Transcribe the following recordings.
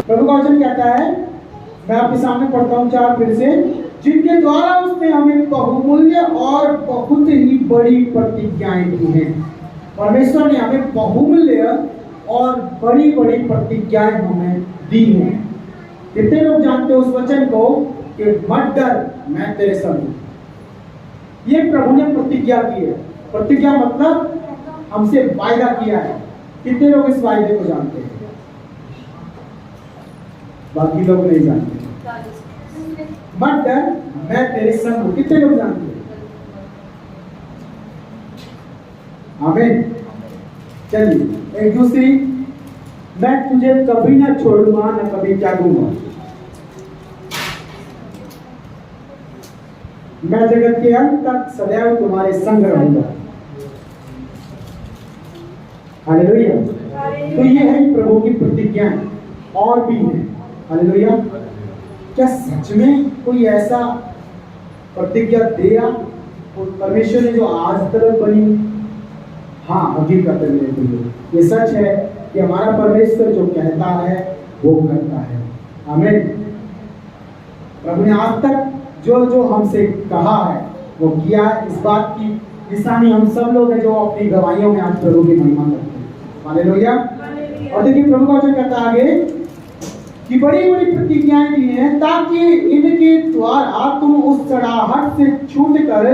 प्रभु का वचन कहता है, मैं आपके सामने पढ़ता हूँ 4 फिर से, जिनके द्वारा उसने हमें बहुमूल्य और बहुत ही बड़ी प्रतिज्ञाएं दी हैं। परमेश्वर ने हमें बहुमूल्य और बड़ी बड़ी प्रतिज्ञाएं हमें दी हैं। कितने लोग जानते हो उस वचन को कि मत डर, मैं तेरे संग हूं। ये प्रभु ने प्रतिज्ञा की है। प्रतिज्ञा मतलब हमसे वायदा किया है। कितने लोग इस वायदे को जानते हैं? बाकी लोग नहीं जानते। मत डर, मैं तेरे संग हूं। कितने लोग जानते हैं? आमीन। चलिए एक दूसरी, मैं तुझे कभी ना छोड़ूंगा ना कभी त्यागूंगा, मैं जगत के अंत तक सदैव तुम्हारे संग रहूंगा। हालेलुया। तो ये है प्रभु की प्रतिज्ञा। और भी है। हालेलुया। क्या सच में कोई ऐसा प्रतिज्ञा दिया परमेश्वर ने जो आज तक बनी? हाँ, हकीकत है मेरे लिए ये सच है कि हमारा परमेश्वर जो कहता है वो करता है। आमीन। प्रभु ने आज तक जो जो हमसे कहा है वो किया है। इस बात की निशानी हम सब लोग हैं जो अपनी गवाहियों में आज प्रभु की महिमा करते हैं। हालेलुया। और देखिए प्रभु का वचन कहता आगे कि बड़ी बड़ी प्रतिज्ञाएं दी हैं ताकि इनके द्वारा तुम उस चढ़ाहट से छूट कर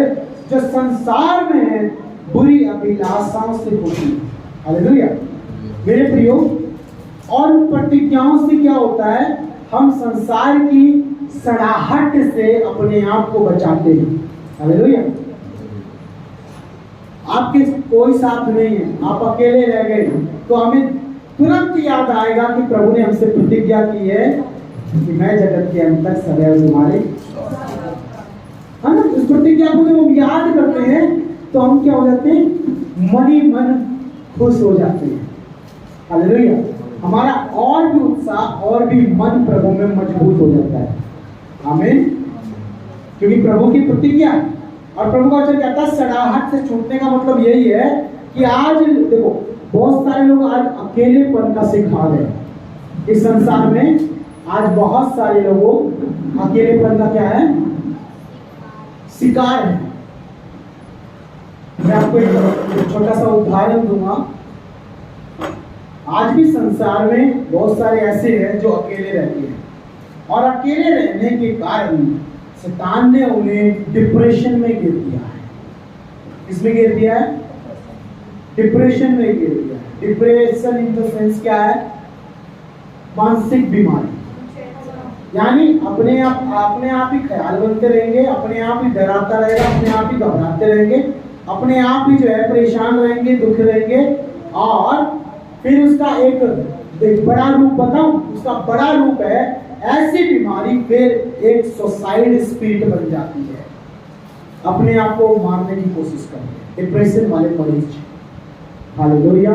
जो संसार में है बुरी अभिलाषाओं से बची। हालेलुया। मेरे प्रियो, और प्रतिज्ञाओं से क्या होता है? हम संसार की सड़ाहट से अपने आप को बचाते हैं। हालेलुया। आपके कोई साथ नहीं है, आप अकेले रह गए तो हमें तुरंत याद आएगा कि प्रभु ने हमसे प्रतिज्ञा की है कि मैं जगत के अंत तक सदैव तुम्हारे, है ना? इस प्रतिज्ञा को जब हम याद करते हैं तो हम क्या हो जाते हैं? मन ही मन खुश हो जाते हैं। हालेलुया। हमारा और भी उत्साह और भी मन प्रभु में मजबूत हो जाता है। आमीन। क्योंकि प्रभु की प्रतिज्ञा। और प्रभु का वचन कहता है सड़ाहट से छूटने का मतलब यही है कि आज देखो बहुत सारे लोग आज अकेलेपन का शिकार है। इस संसार में आज बहुत सारे लोगों अकेलेपन का क्या है? शिकार है। मैं आपको एक छोटा सा उदाहरण दूंगा। आज भी संसार में बहुत सारे ऐसे हैं जो अकेले रहते हैं और अकेले रहने के कारण शैतान ने उन्हें डिप्रेशन में गिर दिया है। किसमें गिर दिया है? डिप्रेशन में गिर दिया है। डिप्रेशन इन द सेंस क्या है? मानसिक बीमारी। यानी अपने आप ही ख्याल बनते रहेंगे, अपने आप ही डराता रहेगा, अपने आप ही घबराते रहेंगे, अपने आप ही जो है परेशान रहेंगे, दुख रहेंगे। और फिर उसका एक बड़ा रूप बताऊं, उसका बड़ा रूप है ऐसी बीमारी, फिर एक सुसाइड स्पिरिट बन जाती है। अपने आप को मारने की कोशिश करते हैं डिप्रेशन वाले मरीज। हालेलुया।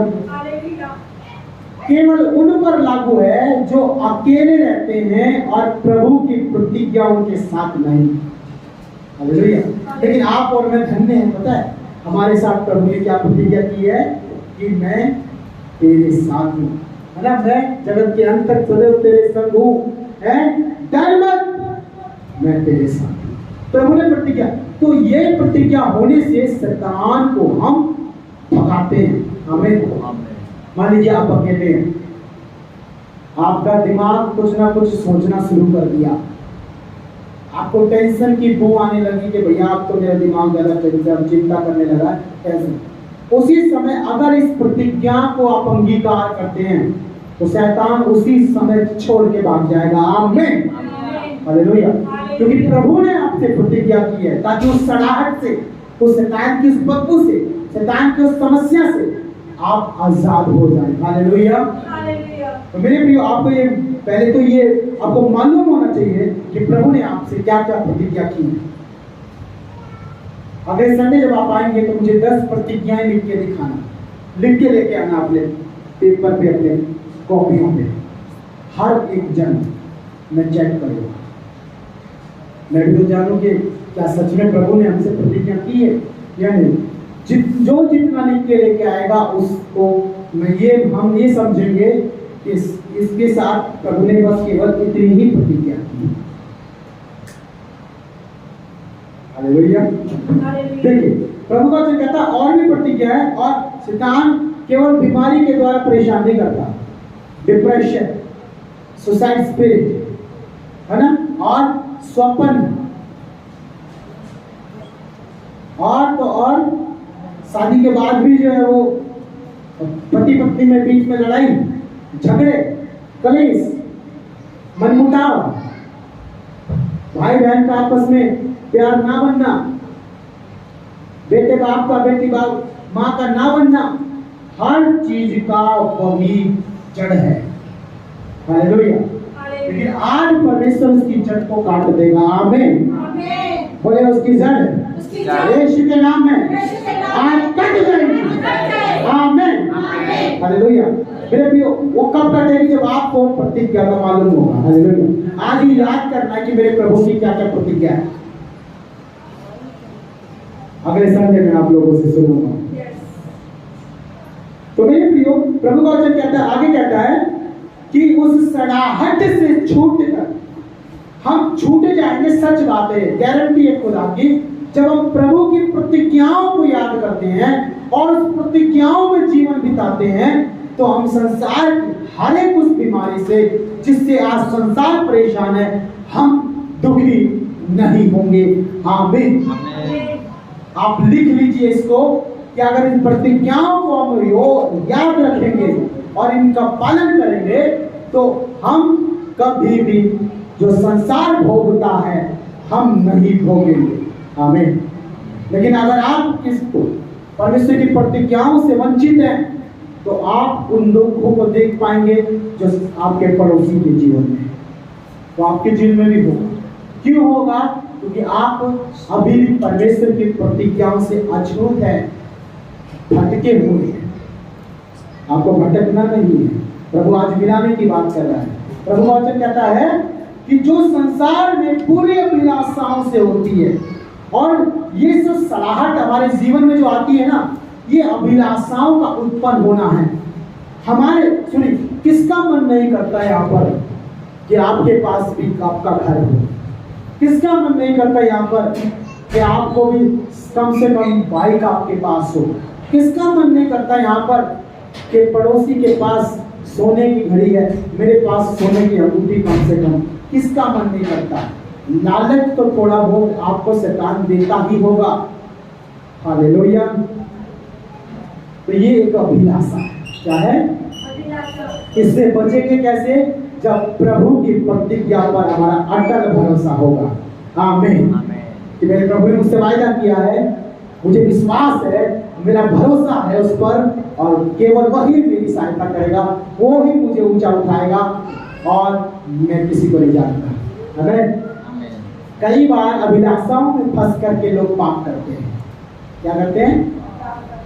केवल उन पर लागू है जो अकेले रहते हैं और प्रभु की प्रतिज्ञा उनके साथ नहीं। हालेलुया। लेकिन आप और मैं धन्य हैं। पता है हमारे साथ प्रभु ने क्या प्रतिज्ञा की है? कि मैं तेरे साथ हूँ, है ना? मैं जगत के अंत तक सदैव तेरे संग हूँ, है, डर मत, मैं तेरे साथ हूँ। प्रभु ने प्रतिज्ञा। तो ये प्रतिज्ञा होने से शैतान को हम भगाते हैं। हमें मान लीजिए आप अकेले हैं, आपका दिमाग कुछ ना कुछ सोचना शुरू कर दिया, आपको टेंशन की बू आने लगी कि भैया अब तो मेरा दिमाग ज्यादा टेंशन चिंता करने लगा टेंशन। उसी समय अगर इस प्रतिज्ञा को आप अंगीकार करते हैं तो शैतान उसी समय छोड़ के भाग जाएगा। आमीन। हालेलुया। क्योंकि प्रभु ने आपसे प्रतिज्ञा की है ताकि उस सड़ाहट से, उस शैतान की उस बदबू से, शैतान की उस समस्या से आप आजाद हो जाएं। हालेलुया। तो मेरे प्रियो, आपको ये पहले तो ये आपको मालूम होना चाहिए कि प्रभु ने आपसे क्या क्या प्रतिज्ञा की है। अगले संडे जब आप आएंगे तो मुझे 10 प्रतिज्ञाएं लिख के दिखाना, लिख के लेके आना अपने पेपर पे, अपने कॉपियों पे। हर एक जन मैं चेक करूंगा, मैं भी तो जानूं कि क्या सच में प्रभु ने हमसे प्रतिज्ञा की है या नहीं। जो जितना लिख के लेके आएगा उसको हम ये समझेंगे कि इसके साथ प्रभु ने बस केवल इतनी ही प्रतिज्ञा की। हालेलुया। देखिए प्रभु का वचन कहता है और भी प्रतिज्ञा है, और शैतान केवल बीमारी के द्वारा परेशान नहीं करता, डिप्रेशन, सुसाइड स्पिरिट, है ना, और स्वप्न, और तो और शादी के बाद भी जो है वो पति पत्नी में बीच में लड़ाई झगड़े, कलेश, मनमुटाव, भाई बहन का आपस में प्यार ना बनना, बेटे बाप का बेटी बाप माँ का ना बनना, हर चीज का वही जड़ है। हालेलुया। लेकिन आज परमेश्वर उसकी जड़ को काट देगा। आमीन। बोले उसकी जड़ यीशु के नाम में आज कट जाएगी। आमीन। हालेलुया। मेरे प्रियो, वो कब कटेगी? जब आपको प्रतिज्ञा का मालूम होगा। हालेलुया। आज ही याद करना है कि मेरे प्रभु की क्या क्या प्रतिज्ञा है। अगले संडे में आप लोगों से सुनूंगा। तो मेरे प्रियो, प्रभु का वचन कहता है, आगे कहता है कि उस सड़ाहट से छूटकर हम छूट जाएंगे। सच बात है, गारंटी है खुदा की। जब हम प्रभु की प्रतिज्ञाओं को याद करते हैं और उस प्रतिज्ञाओं में जीवन बिताते हैं, तो हम संसार की हर एक उस बीमारी से जिससे आज संसार परेशान है, हम दुखी नहीं होंगे। आमीन। आप लिख लीजिए इसको कि अगर इन प्रतिज्ञाओं को हम याद रखेंगे और इनका पालन करेंगे, तो हम कभी भी जो संसार भोगता है हम नहीं भोगेंगे। आमीन। लेकिन अगर आप इस परमेश्वर की प्रतिज्ञाओं से वंचित हैं, तो आप उन दुखों को देख पाएंगे जो आपके पड़ोसी के जीवन में, तो आपके जीवन में भी होगा। क्यों होगा? क्योंकि आप अभी भी परमेश्वर की प्रतिज्ञाओं से अछूत है, भटके हुए हैं। आपको भटकना नहीं है। प्रभु आज मिलाने की बात कर रहा है। प्रभु का वचन कहता है कि जो संसार में पूरी अभिलाषाओं से होती है, और ये जो सलाहट हमारे जीवन में जो आती है ना, ये अभिलाषाओं का उत्पन्न होना है। हमारे सुनिए, किसका मन नहीं करता है यहाँ पर कि आपके पास भी आपका घर हो? किसका मन नहीं करता यहाँ पर कि आपको भी कम से कम बाइक आपके पास हो? किसका मन नहीं करता यहाँ पर कि पड़ोसी के पास सोने की घड़ी है, मेरे पास सोने की अंगूठी कम से कम? किसका मन नहीं करता? लालच तो थोड़ा बहुत आपको शैतान देता ही होगा। हालेलुया। तो ये एक अभिलाषा है। क्या है? इससे बचेंगे कैसे? जब प्रभु की प्रतिज्ञा पर हमारा अटल भरोसा होगा। आमीन। कि मेरे प्रभु ने मुझसे वायदा किया है, मुझे विश्वास है, मेरा भरोसा है उस पर, और केवल वही मेरी सहायता करेगा, वो ही मुझे ऊंचा उठाएगा, और मैं किसी को नहीं जानता। आमीन। कई बार अभिलाषाओं में फंस करके लोग पाप करते हैं। क्या करते हैं?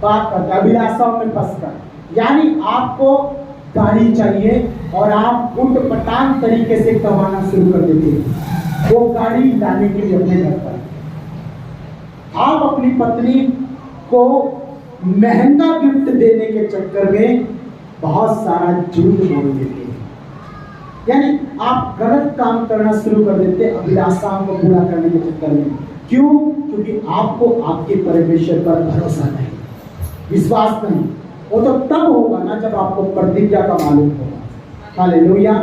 पाप करते हैं अभिलाषाओं में फंस कर। यानी आपको गाड़ी चाहिए और आप उठ पटांग तरीके से कमाना शुरू कर देते हैं वो गाड़ी लाने के लिए अपने घर पर। आप अपनी पत्नी को महंगा गिफ्ट देने के चक्कर में बहुत सारा झूठ बोल देते हैं। यानी आप गलत काम करना शुरू कर देते हैं अभिलाषाओं को पूरा करने के चक्कर में। क्यों? क्योंकि आपको आपके परमेश्वर पर भरोसा नहीं, विश्वास नहीं। वो तो तब होगा ना जब आपको प्रतिज्ञा का मालूम होगा। हालेलुया।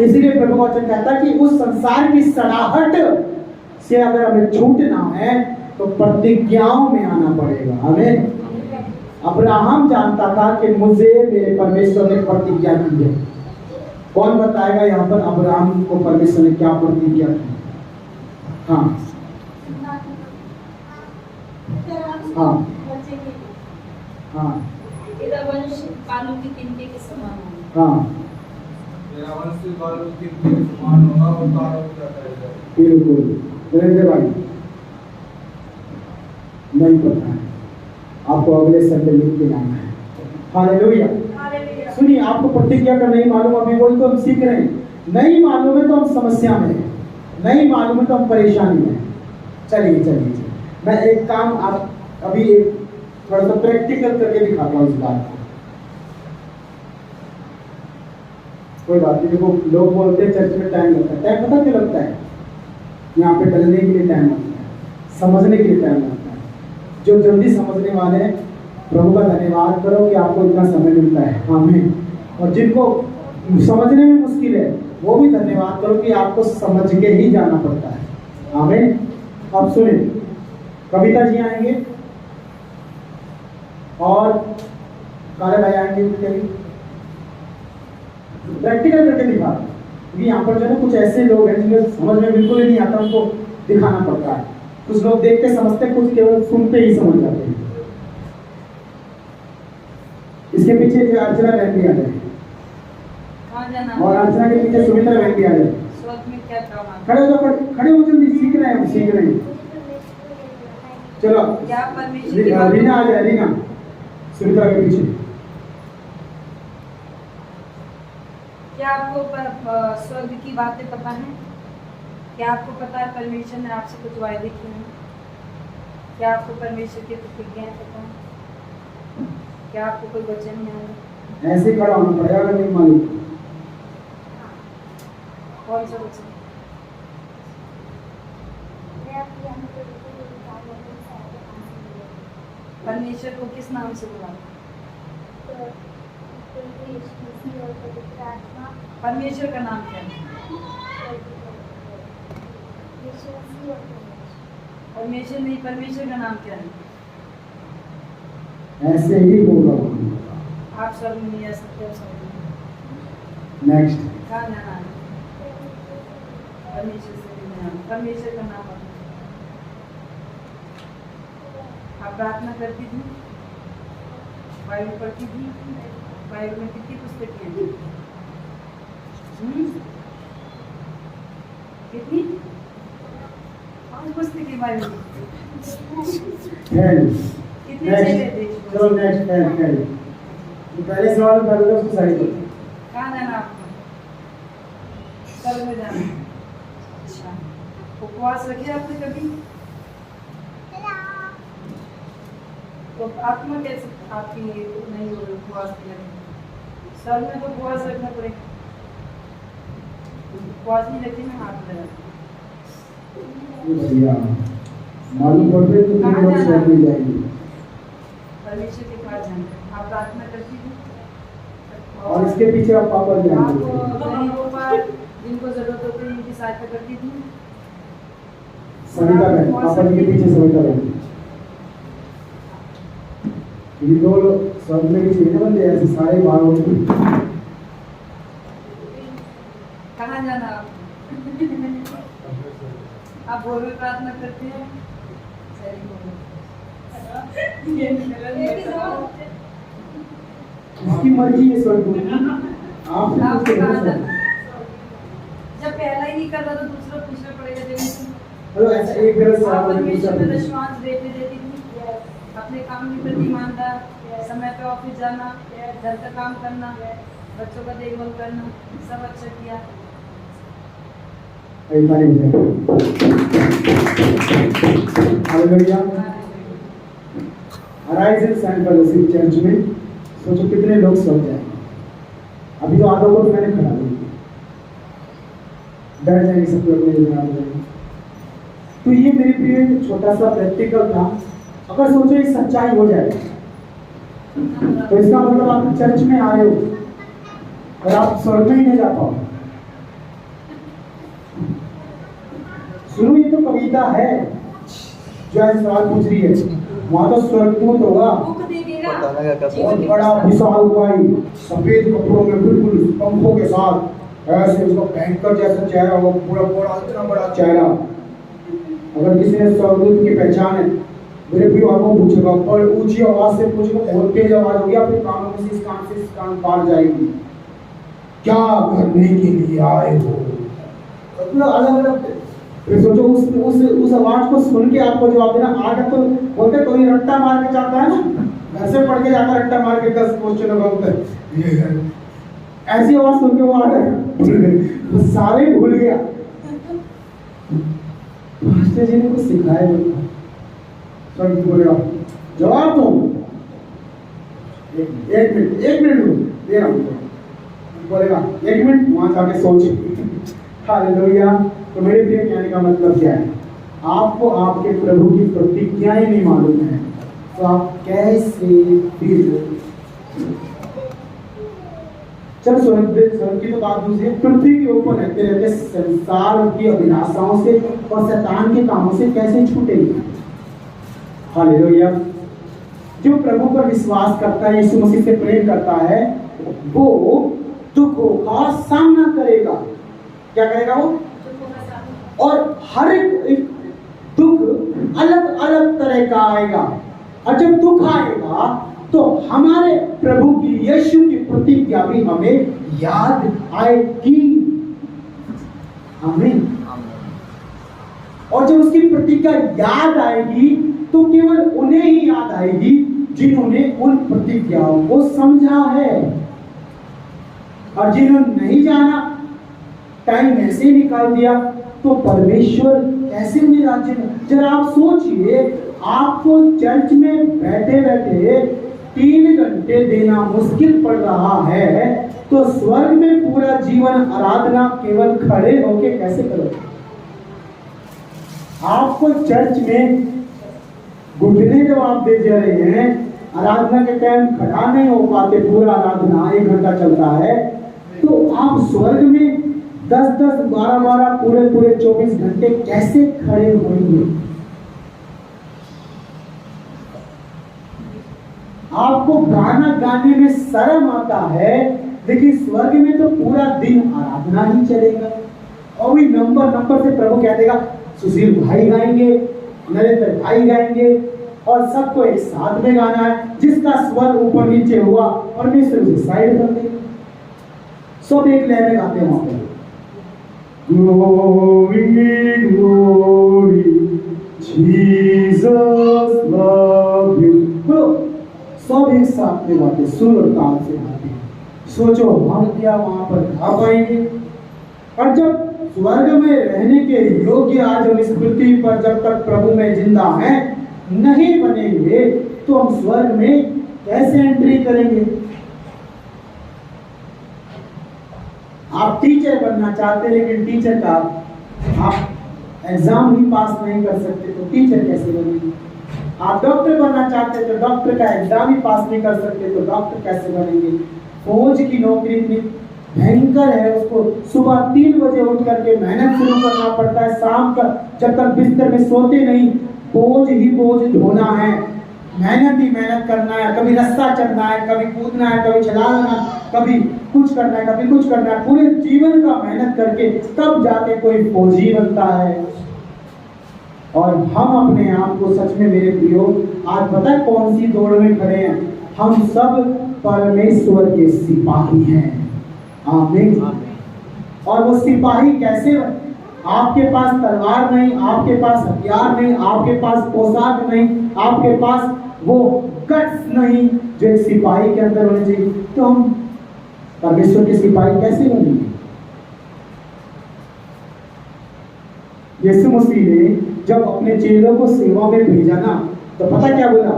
इसलिए प्रभु वचन कहता है कि उस संसार की सड़ाहट से अगर हमें छूटना है तो प्रतिज्ञाओं में आना पड़ेगा। हमें अब्राहम जानता था कि मुझे मेरे परमेश्वर ने प्रतिज्ञा की है। कौन बताएगा यहाँ पर अब्राहम को परमेश्वर ने क्या प्रतिज्ञा की? हाँ हाँ हाँ तेरा वंश बालू की गिनती के समान होगा। हाँ तेरा वंश बालू की गिनती के समान होगा और तारों की तरह रहेगा। बिल्कुल। नरेंद्र भाई नहीं पता है, आपको अगले संडे लिख के जाना है। हालेलुया। सुनिए, आपको प्रतिज्ञा का नहीं मालूम, अभी वही तो हम सीख रहे हैं। नहीं मालूम है तो हम समस्या में हैं, नहीं मालूम है तो हम परेशानी में हैं। चलिए चलिए मैं एक काम आप अभी एक थोड़ा सा प्रैक्टिकल करके दिखाता हूँ इस बात को। कोई बात नहीं। देखो लोग बोलते हैं चर्च में टाइम लगता है, टाइम पता क्यों लगता है? यहाँ पे डलने के लिए टाइम लगता है, समझने के लिए टाइम लगता है। जो जल्दी समझने वाले हैं, प्रभु का धन्यवाद करो कि आपको इतना समय मिलता है। आमीन। और जिनको समझने में मुश्किल है, वो भी धन्यवाद करो कि आपको समझ के ही जाना पड़ता है। आमीन। अब सुने, कविता जी आएंगे और काले भाई आएंगे, प्रैक्टिकल करके दिखा। क्योंकि यहाँ पर जो है कुछ ऐसे लोग हैं जिन्हें समझ में बिल्कुल ही नहीं आता, उनको दिखाना पड़ता है। कुछ लोग देख के समझते, कुछ केवल सुनते ही समझ जाते हैं। इसके पीछे जो अर्चना बहन भी आ जाए, और अर्चना के पीछे सुमित्रा बहन भी आ जाए। खड़े हो जाओ, खड़े हो, जल्दी सीख रहे हैं, सीख रहे हैं। चलो रीना आ जाए, रीना सुमित्रा के पीछे। क्या आपको स्वर्ग की बातें पता है? क्या आपको पता है परमेश्वर ने आपसे कुछ वायदे किए हैं? क्या आपको परमेश्वर की प्रतिज्ञाएं पता है? क्या आपको कोई वचन नहीं आया? ऐसे खड़ा होना पड़ेगा अगर नहीं मालूम। कौन सा वचन? परमेश्वर को किस नाम से बुलाते? परमेश्वर का नाम क्या है? परमेश्वर नहीं, परमेश्वर का नाम क्या है? ऐसे ही होगा। आप स्वर्ग में नहीं आ सकते। नेक्स्ट। कहाँ जाना है? परमेश्वर से नहीं जाना। परमेश्वर का नाम है। आप प्रार्थना करती थी? बाइबल पढ़ती थी? बाइबल में कितनी पुस्तकें हैं? कितनी? 5 पुस्तकें बाइबल में। कितने चेले थे? चलो नेक्स्ट है। पहले सवाल कर दो, उसको साइड करो। कहाँ जाना आपको? स्वर्ग में जाना। अच्छा, उपवास रखे आपने कभी? तो आत्मा कैसे आपकी नहीं हो उपवास लगे? स्वर्ग में तो उपवास रखना पड़ेगा। उपवास नहीं रखे में हाथ लगा। मालूम पड़ते तो तुम लोग स्वर्ग में जाएंगे। परमेश्वर के पास जाना। आप प्रार्थना करती थी? और इसके पीछे आप पापा आप जाएंगे। गरीबों पर जिनको जरूरत होती है उनकी सहायता करती थी? सविता बहन, पापा जी के पीछे सविता बहन। ये दो लोग स्वर्ग में भी चाहिए बंदे, ऐसे सारे बाहर होते। कहाँ जाना आप? आप भोर में प्रार्थना करते हैं? इसकी मर्जी है स्वर्ग में। आप कहाँ जाना? जब पहला ही नहीं कर रहा तो दूसरा पूछना पड़ेगा। हेलो, ऐसा एक गलत सवाल आप है, परमेश्वर दूसरा में विश्वास देती थी? अपने काम के प्रति ईमानदार, समय पे ऑफिस जाना, घर का काम करना, बच्चों का देखभाल करना, सब अच्छा किया। Hallelujah. Arise in saint fellowship church में सोचो कितने लोग स्वर्ग जाएंगे। अभी तो आधों को तो मैंने खड़ा दिया, बैठ जाएंगे सब लोग अपने जगह जाएंगे। तो ये मेरे प्रिय छोटा सा प्रैक्टिकल था। अगर सोचो ये सच्चाई हो जाए तो इसका मतलब आप चर्च में आए हो और आप स्वर्ग में ही नहीं जा पाओ। सुनो, ये तो कविता है जो आज सवाल पूछ रही है। वहां तो स्वर्गदूत होगा, बहुत बड़ा विशाल भाई, सफेद कपड़ों में, बिल्कुल पंखों के साथ, ऐसे उसका भयंकर जैसा चेहरा हो, पूरा पूरा इतना बड़ा चेहरा। अगर किसी ने स्वर्गदूत की पहचान है, मेरे भी आपको पूछेगा, पर ऊंची आवाज से पूछेगा, बहुत तेज आवाज होगी, आपके कानों में से इस कान पार जाएगी। क्या करने के लिए आए हो? मतलब अलग अलग। फिर सोचो उस आवाज को सुन के आपको जवाब देना। आगे तो बोलते कोई रट्टा मार के जाता है ना, घर से पढ़ के जाता है रट्टा मार के 10 क्वेश्चन का उत्तर, ऐसी आवाज सुन के वो आ गए, वो सारे भूल गया। मास्टर जी ने कुछ सिखाया नहीं, सब बोलेगा जवाब दो। एक मिनट दे रहा हूँ। बोलेगा 1 मिनट वहां जाके सोच। हालेलुया। तो मेरे प्रिय कहने का मतलब क्या है, आपको आपके प्रभु की प्रतिज्ञाएं नहीं मालूम है तो आप कैसे फिर चल स्वर्ग की तो बात दूसरी, पृथ्वी के ऊपर रहते रहते संसार की अभिलाषाओं से और शैतान के कामों से कैसे छूटेंगे। हालेलुया। जो प्रभु पर विश्वास करता है, यीशु मसीह से प्रेम करता है, वो दुखों का सामना करेगा। क्या करेगा वो? और हर एक दुख अलग अलग तरह का आएगा। और जब दुख आएगा तो हमारे प्रभु की, यीशु की प्रतिज्ञा भी हमें याद आएगी। आमीन। और जब उसकी प्रतिज्ञा याद आएगी तो केवल उन्हें ही याद आएगी जिन्होंने उन प्रतिज्ञाओं को समझा है। और जिन्होंने नहीं जाना, टाइम ऐसे निकाल दिया, तो परमेश्वर कैसे उन्हें राज्य में। जरा आप सोचिए, आपको चर्च में बैठे बैठे 3 घंटे देना मुश्किल पड़ रहा है, तो स्वर्ग में पूरा जीवन आराधना केवल खड़े होके कैसे करोगे? आपको चर्च में घुटने जब आप दे जा रहे हैं, आराधना के टाइम खड़ा नहीं हो पाते, पूरा आराधना 1 घंटा चलता है, तो आप स्वर्ग में 10-10, 12-12 पूरे 24 घंटे कैसे खड़े होंगे? आपको गाना गाने में शर्म आता है, लेकिन स्वर्ग में तो पूरा दिन आराधना ही चलेगा। और भी नंबर से प्रभु कह देगा, सुशील भाई गाएंगे, नरेंद्र भाई गाएंगे, और सबको एक साथ में गाना है। जिसका स्वर ऊपर नीचे हुआ परमेश्वर उसे साइड कर देगा। सब एक लय में गाते हैं वहां पर, Glory, glory, Jesus love you। सब एक साथ में गाते, सुर और ताल से गाते। सोचो हम क्या वहां पर गा पाएंगे? और जब स्वर्ग में रहने के योग्य आज हम इस पृथ्वी पर जब तक प्रभु में जिंदा हैं नहीं बनेंगे, तो हम स्वर्ग में कैसे एंट्री करेंगे? आप टीचर बनना चाहते, लेकिन टीचर का आप एग्जाम ही पास नहीं कर सकते, तो टीचर कैसे बनेंगे? आप डॉक्टर बनना चाहते तो डॉक्टर का एग्जाम ही पास नहीं कर सकते, तो डॉक्टर कैसे बनेंगे? फौज की नौकरी इतनी भयंकर है, उसको सुबह 3 बजे उठ करके मेहनत शुरू करना पड़ता है, शाम का जब तक बिस्तर में सोते नहीं, बोझ ही बोझ ढोना है, मेहनत ही मेहनत करना है। कभी रास्ता चढ़ना है, कभी कूदना है, कभी छलांगना, कभी कुछ करना है, कभी कुछ करना है। पूरे जीवन का मेहनत करके तब जाके कोई फौजी बनता है। और हम अपने आप को सच में मेरे प्रियो, आज पता है कौन सी दौड़ में खड़े हैं? हम सब परमेश्वर के सिपाही हैं। आमीन। और वो सिपाही कैसे? आपके पास तलवार नहीं, आपके पास हथियार नहीं, आपके पास पोशाक नहीं, आपके पास वो गट्स नहीं जो एक सिपाही के अंदर होने चाहिए, तो हम परमेश्वर के सिपाही कैसे बनेंगे? यीशु मसीह ने जब अपने चेलों को सेवा में भेजा ना, तो पता क्या बोला?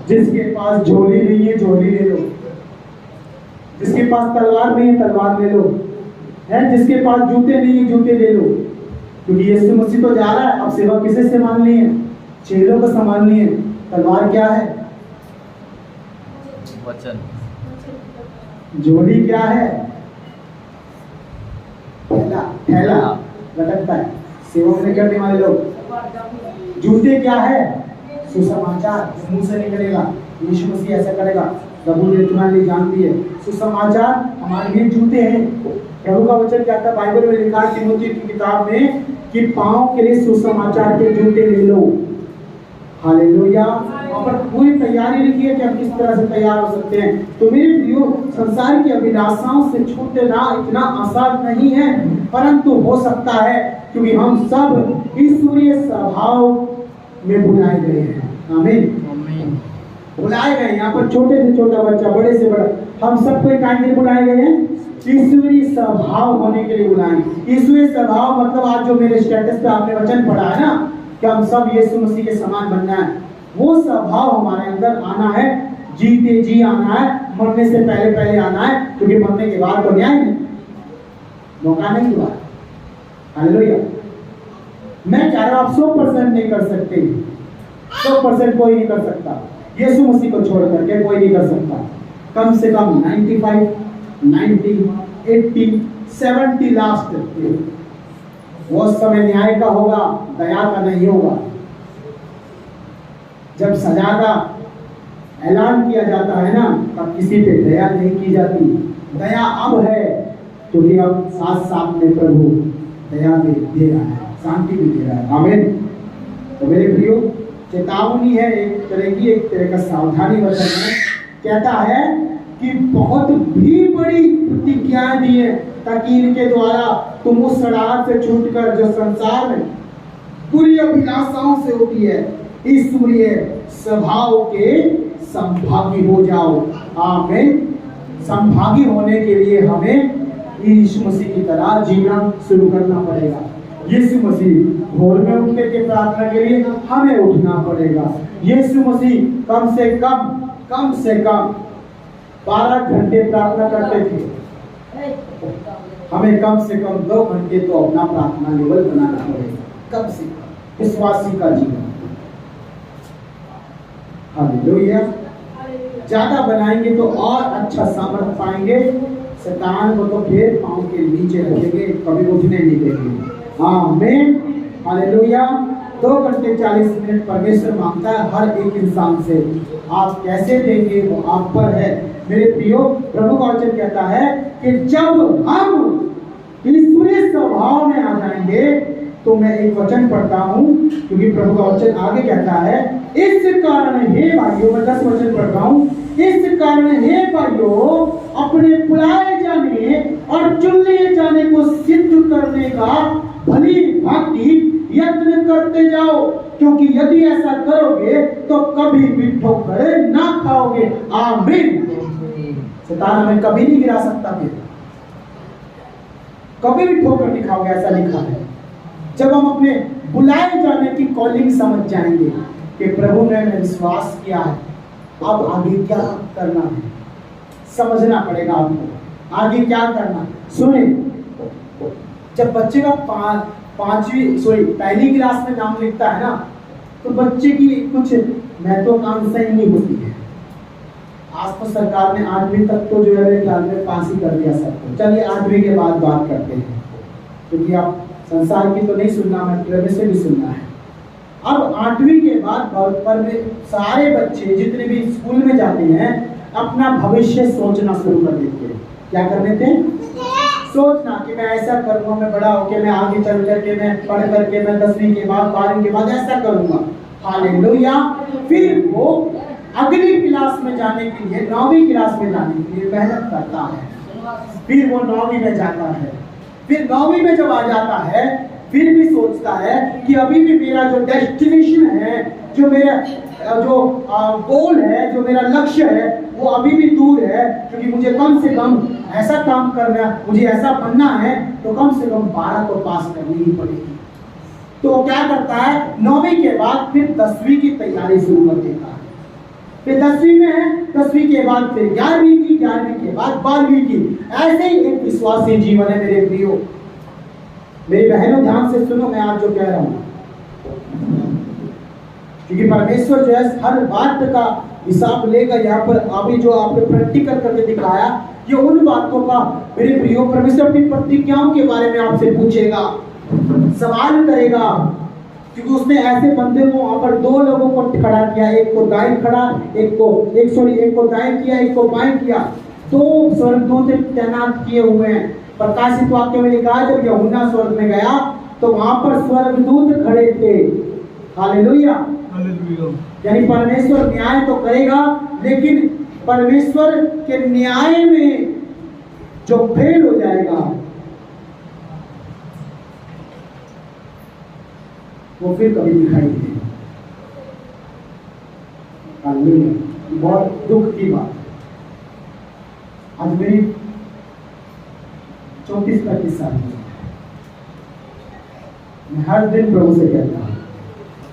जिसके पास झोली नहीं है झोली ले लो, जिसके पास तलवार नहीं है तलवार ले लो, है जिसके पास जूते नहीं है जूते ले लो। क्योंकि यीशु मसीह तो जा रहा है, अब सेवा किसे संभालनी है? चेलों को संभालनी है। तलवार क्या है? वचन। झोली क्या है? थैला लटकता है सेवा में करने वाले लोग। जूते क्या है? सुसमाचार, मुंह से निकलेगा। यीशु मसीह ऐसा करेगा, प्रभु ने तुम्हारे लिए जान दी है। सुसमाचार हमारे लिए जूते हैं। प्रभु का वचन क्या था बाइबल में लिखा है तीमुथियुस की किताब में कि पांव के लिए सुसमाचार के जूते ले लो। हालेलुया। और पूरी तैयारी लिखी है कि हम किस तरह से तैयार हो सकते हैं। तो मेरे प्रियो, संसार की अभिलाषाओं से छूटना इतना आसान नहीं है, परंतु हो सकता है, क्योंकि हम सब ईश्वरीय स्वभाव में बुलाए गए हैं। आमीन। बुलाए गए। यहाँ पर छोटे से छोटा बच्चा, बड़े से बड़ा, हम सबको एक के लिए बुलाए गए हैं, ईश्वरीय स्वभाव होने के लिए बुलाए। ईश्वरीय स्वभाव मतलब आज जो मेरे स्टेटस पे आपने वचन पढ़ा है ना कि हम सब यीशु मसीह के समान बनना है, वो स्वभाव हमारे अंदर आना है, जीते जी आना है, मरने से पहले पहले आना है, क्योंकि मरने के बाद तो न्याय नहीं, मौका नहीं हुआ। हालेलुया। मैं कह रहा हूं आप 100% नहीं कर सकते, 100% कोई नहीं कर सकता, यीशु मसीह को छोड़ करके कोई नहीं कर सकता। कम से कम 95, 90, 80, 70 लास्ट वो समय न्याय का होगा, दया का नहीं होगा। जब सजा का ऐलान किया जाता है ना, तब किसी पे दया नहीं की जाती। दया अब है क्योंकि अब साथ साथ में प्रभु दया भी दे रहा है, शांति भी दे रहा है। आमीन। तो मेरे प्रियो, चेतावनी है एक तरह का सावधानी वचन है, कहता है कि बहुत भी बड़ी प्रतिज्ञाएं दी है ताकि इनके द्वारा तुम उस सड़ाहट से छूटकर जो संसार में बुरी अभिलाषाओं से होती है, ईश्वरीय स्वभाव के संभागी हो जाओ। आमीन। संभागी होने के लिए हमें यीशु मसीह की तरह जीना शुरू करना पड़ेगा। यीशु मसीह भोर में उठने के प्रार्थना के लिए हमें उठना पड़ेगा। यीशु मसीह कम से कम 12 घंटे प्रार्थना करते थे, हमें कम से कम 2 घंटे तो अपना प्रार्थना लेवल बनाना पड़ेगा, कम से कम विश्वासी का जीवन। हालेलुया। ज्यादा बनाएंगे तो और अच्छा सामर्थ पाएंगे, शैतान को तो फिर पांव के नीचे रखेंगे, कभी उठने नहीं देंगे। आमीन। हालेलुया। 2 घंटे 40 मिनट परमेश्वर मांगता है हर एक इंसान से। आप कैसे देंगे वो आप पर है। मेरे प्रियो, प्रभु का वचन कहता है कि जब हम ईश्वरीय स्वभाव में आ जाएंगे, तो मैं एक वचन पढ़ता हूं क्योंकि प्रभु का वचन आगे कहता है, इस कारण हे भाइयों, मैं 10 वचन पढ़ रहा हूं, इस कारण हे भाइयों अपने बुलाए जाने और चुन लिए जाने को सिद्ध करने का भली भांति यत्न करते जाओ, क्योंकि यदि ऐसा करोगे तो कभी भी ठोकर ना खाओगे। आमीन। शैतान हमें कभी नहीं गिरा सकता, फिर कभी भी ठोकर नहीं खाओगे, ऐसा लिखा है। जब हम अपने बुलाए जाने की कॉलिंग समझ जाएंगे कि प्रभु ने विश्वास किया है, अब आगे क्या करना है समझना पड़ेगा आपको। आगे क्या करना, सुने, जब बच्चे का पहली क्लास में नाम लिखता है ना, तो बच्चे की कुछ महत्वाकांक्षा ही नहीं होती है। आज तो सरकार ने 8वीं तक तो जो है क्लास में पास ही कर दिया सबको। चलिए 8वीं के बाद बात करते हैं, क्योंकि आप संसार की तो नहीं सुनना, मैं प्रभु से भी सुनना है। अब 8वीं के बाद पर में सारे बच्चे जितने भी स्कूल में जाते हैं अपना भविष्य सोचना शुरू कर देते हैं। क्या कर देते हैं? सोचना कि मैं ऐसा करूंगा, मैं बड़ा होके मैं आगे चल करके मैं पढ़ करके मैं 10वीं के बाद 12वीं के बाद ऐसा करूंगा। हालेलुया। फिर वो अगली क्लास में जाने के लिए, 9वीं क्लास में जाने के लिए मेहनत करता है। फिर वो 9वीं में जाता है, फिर 9वीं में जब आ जाता है फिर भी सोचता है कि अभी भी मेरा जो डेस्टिनेशन है, जो मेरा जो गोल है, जो मेरा लक्ष्य है, वो अभी भी दूर है, क्योंकि मुझे कम से कम ऐसा काम करना, मुझे ऐसा बनना है, तो कम से कम 12 को पास करनी ही पड़ेगी। तो क्या करता है, 9वीं के बाद फिर 10वीं की तैयारी शुरू कर देता है। फिर 10वीं में है, 10वीं के बाद फिर 11वीं की, 11वीं के बाद 12वीं की। ऐसे ही एक विश्वासी जीवन है मेरे प्रियो। मेरी बहनों ध्यान से सुनो मैं आज जो कह रहा हूँ, क्योंकि परमेश्वर जो है हर बात का हिसाब लेगा। यहाँ पर अभी जो आपने प्रैक्टिकल करके दिखाया, ये उन बातों का मेरे प्रियो परमेश्वर अपनी प्रतिज्ञाओं के बारे में आपसे पूछेगा, सवाल करेगा, क्योंकि उसने ऐसे बंदे को वहां पर 2 लोगों को खड़ा किया, एक को दाएं खड़ा, एक को दाएं किया, एक को बाएं किया। 2 स्वर्गदूत तैनात किए हुए हैं। प्रकाशित वाक्य में लिखा है जब यूहन्ना स्वर्ग में गया तो वहां पर स्वर्गदूत खड़े थे। हालेलुया। यानी परमेश्वर न्याय तो करेगा, लेकिन परमेश्वर के न्याय में जो फेल हो जाएगा वो फिर कभी दिखाई नहीं देगा। हालेलुया। बहुत दुख की बात। आज मेरी 34-35 साल की, मैं हर दिन प्रभु से कहता हूँ,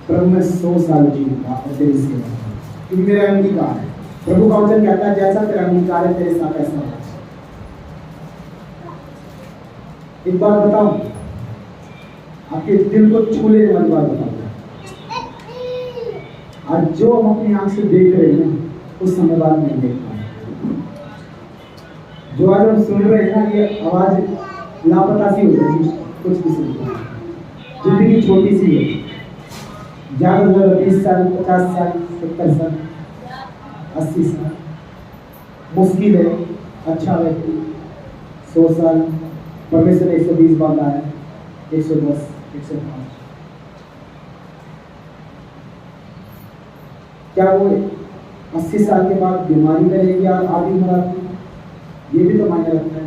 प्रभु मैं 100 साल जीऊंगा और तेरी सेवा, क्योंकि मेरा अंगीकार है। प्रभु का वचन कहता है जैसा तेरा अंगीकार है तेरे साथ ऐसा होगा। एक बात बताऊं, आपके दिल को छू लेने वाली बात बताऊंगा। आज जो हम अपनी आंख से देख रहे हैं उस समय बाद नहीं देख पाए। जो आज हम सुन रहे हैं ना, ये आवाज लापता सी हो रही, कुछ भी सुन रहे हैं। जिंदगी छोटी सी है, ज्यादा से ज्यादा 20 साल, 50 साल, 70 साल, 80 साल, मुश्किल है अच्छा व्यक्ति 100 साल। परमेश्वर ने 120 बांधा है, 110, 105। क्या वो 80 साल के बाद बीमारी रहेगी और आदि मराती? ये भी तो मायने रखता है,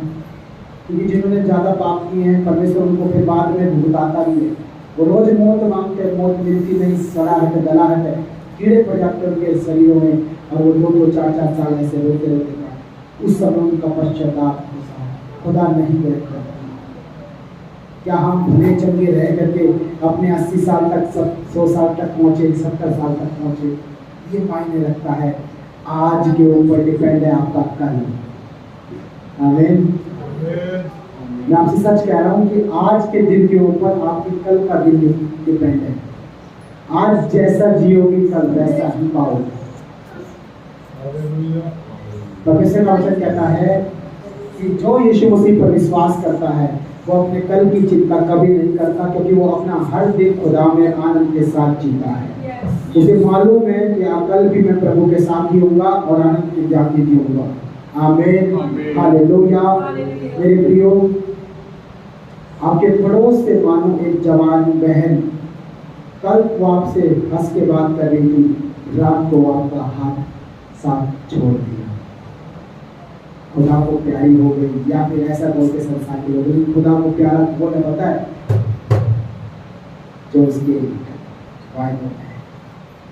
क्योंकि जिन्होंने ज्यादा पाप किए हैं परमेश्वर उनको फिर बाद में भुगताता भी है। वो रोज मौत मांगते हैं, मौत मिलती नहीं, सड़ाहट है, दलाहट है, कीड़े पड़ जाते हैं उनके शरीरों में, और वो 2-2, 4-4 साल ऐसे रोते रोते उस समय उनका पश्चाताप होता है। खुदा नहीं करता। क्या हम भले चंगे रह करके अपने 80 साल तक, 100 साल तक पहुंचे, 70 साल तक पहुंचे? ये मायने रखता है। आज के ऊपर डिपेंड है आपका कल। आमीन। मैं आपसे सच कह रहा हूँ कि आज के दिन के ऊपर आपके कल का दिन डिपेंड है। आज जैसा जियोगे कल वैसा ही पाओगे। परमेश्वर का वचन कहता है कि जो यीशु मसीह पर विश्वास करता है वो अपने कल की चिंता कभी नहीं करता, क्योंकि वो अपना हर दिन खुदा में आनंद के साथ जीता है। उसे मालूम है कि कल भी मैं प्रभु के साथ जीऊंगा और आनंद की जाति जीऊंगा। आमीन, हालेलुया। मेरे प्रियो, आपके पड़ोस से मानो एक जवान बहन कल वो आपसे हंस के बात कर रही थी, रात को आपका हाथ साथ छोड़ दिया, खुदा को प्यारी हो गई, या फिर ऐसा बोलते संसार के लोग खुदा को प्यारा कौन है पता है? जो उसके वायदे हैं।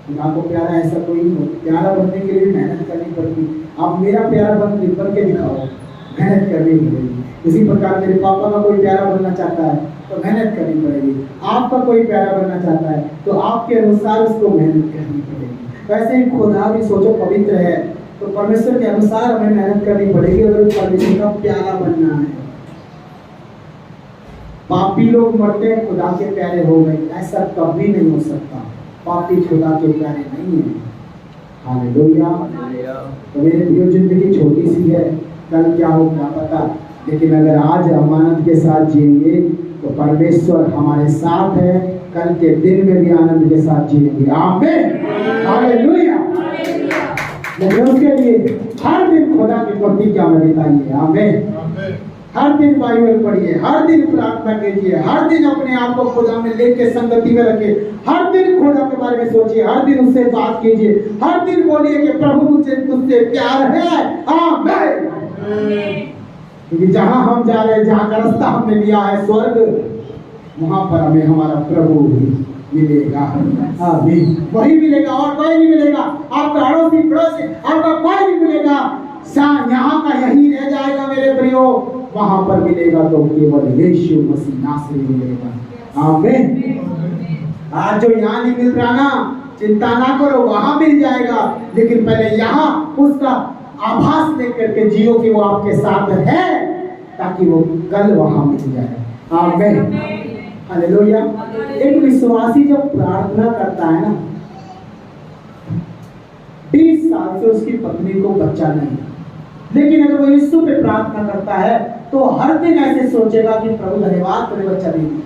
खुदा को प्यारा ऐसा कोई नहीं होता। प्यारा बनने के लिए मेहनत करनी पड़ती। आप मेरा प्यारा बन के दिखाओ, मेहनत करनी पड़ेगी। इसी प्रकार मेरे पापा का कोई प्यारा बनना चाहता है तो मेहनत करनी पड़ेगी। आपका कोई प्यारा बनना चाहता है तो आपके अनुसार उसको मेहनत करनी पड़ेगी। वैसे ही खुदा भी सोचो पवित्र है तो परमेश्वर के अनुसार हमें मेहनत करनी पड़ेगी अगर परमेश्वर का प्यारा बनना है। पापी लोग मरते हैं, खुदा के प्यारे हो गए, ऐसा कभी नहीं हो सकता। पापी खुदा के प्यारे नहीं है। हालेलुया। तो मेरे प्रिय, जिंदगी छोटी सी है, कल क्या हो क्या पता, लेकिन अगर आज हम आनंद के साथ जिएंगे तो परमेश्वर हमारे साथ है, कल के दिन में भी आनंद के साथ जिएंगे। आमीन, हालेलुया। लेकिन उसके लिए हर दिन खुदा की प्रतिज्ञा में बिताइए। आमीन। हर दिन बाइबल पढ़िए, हर दिन प्रार्थना कीजिए, हर दिन अपने आप को खुदा में लेके संगति में रखिए, हर दिन खुदा के बारे में सोचिए, हर दिन उससे बात कीजिए, हर दिन बोलिए कि प्रभु मुझे तुझसे प्यार है। आमीन। क्योंकि जहां हम जा रहे हैं, जहां का रास्ता हमने लिया है स्वर्ग, वहां पर हमें हमारा प्रभु मिलेगा। आमीन। वही मिलेगा और कोई नहीं मिलेगा। आपका अड़ोसी पड़ोसी आपका कोई नहीं मिलेगा। यहाँ का यही रह जाएगा मेरे प्रियो, वहां पर मिलेगा तो केवल यीशु मसीह नासरी मिलेगा। आमीन। आज जो यहाँ नहीं मिल रहा ना, चिंता ना करो, वहां मिल जाएगा। लेकिन पहले यहाँ उसका आभास लेकर के जियो कि वो आपके साथ है, ताकि वो कल वहां मिल जाए। आमीन, हालेलुया। एक विश्वासी जब प्रार्थना करता है ना, 20 साल से उसकी पत्नी को बच्चा नहीं, लेकिन अगर वो यीशु पे प्रार्थना करता है तो हर दिन ऐसे सोचेगा कि प्रभु धन्यवाद तुमने बच्चा दे दिया,